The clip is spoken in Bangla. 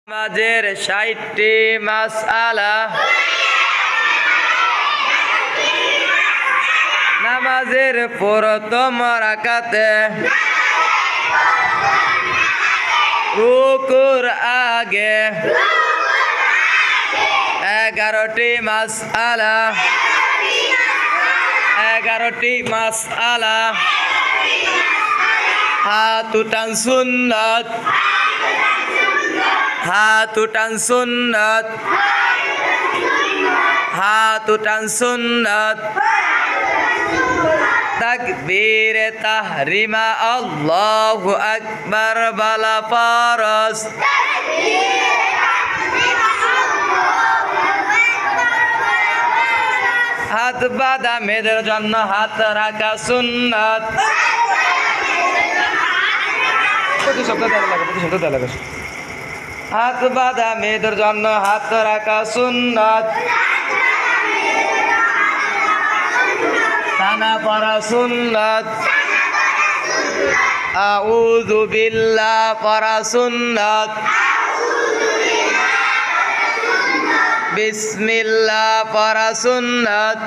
নামাজের ৬০টি মাসআলা। নামাজের প্রথম রাকাতে রুকুর আগে ১১টি মাসআলা। ১১টি মাসআলা। হাত উঠান সুন্নাত। হাত উঠান সুন্নাত। হাত উঠান সুন্নাত। তাকবীরে তাহরিমা আল্লাহু আকবার বলা ফরজ। হাত বাঁধা মেয়েদের জন্য হাত রাখা সুন্নাত। হাত বাঁধা মেয়েদের জন্য হাত রাখা সুন্নাত। টানা পড়া সুন্নাত। আউযু বিল্লাহ পড়া সুন্নাত। বিসমিল্লাহ পড়া সুন্নাত।